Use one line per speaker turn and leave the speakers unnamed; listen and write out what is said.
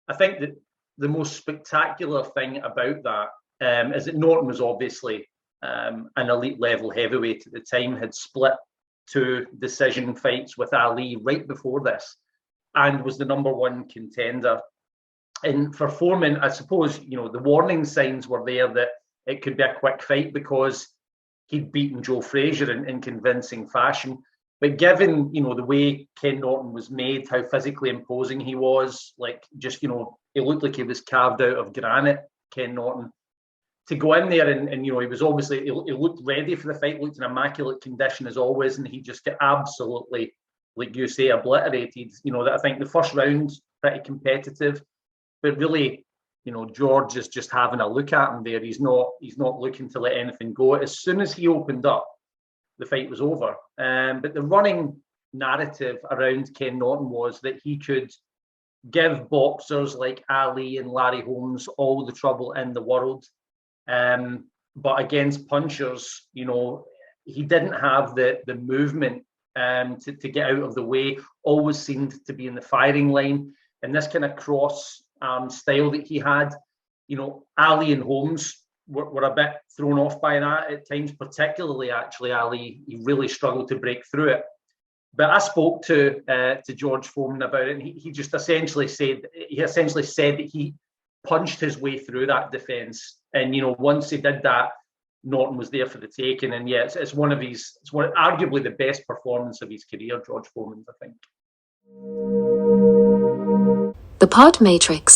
I think that the most spectacular thing about that is that Norton was obviously an elite level heavyweight at the time, had split 2 decision fights with Ali right before this, and was the #1 contender. And for Foreman, I suppose, you know, the warning signs were there that it could be a quick fight because he'd beaten Joe Frazier in convincing fashion. But given, you know, the way Ken Norton was made, how physically imposing he was, like, just, you know, he looked like he was carved out of granite, Ken Norton. To go in there and you know, he was obviously, he looked ready for the fight, looked in immaculate condition as always, and he just got absolutely, like you say, obliterated. You know, that I think the first round, pretty competitive, but really, you know, George is just having a look at him there. He's not looking to let anything go. As soon as he opened up, the fight was over. But the running narrative around Ken Norton was that he could give boxers like Ali and Larry Holmes all the trouble in the world. But against punchers, you know, he didn't have the movement to get out of the way, always seemed to be in the firing line. And this kind of cross style that he had, you know, Ali and Holmes were a bit thrown off by that at times, particularly actually Ali. He really struggled to break through it. But I spoke to George Foreman about it, and he just essentially said that he punched his way through that defence, and you know, once he did that, Norton was there for the taking. And yeah, it's one of arguably the best performance of his career, George Foreman's, I think.
The Pod Matrix.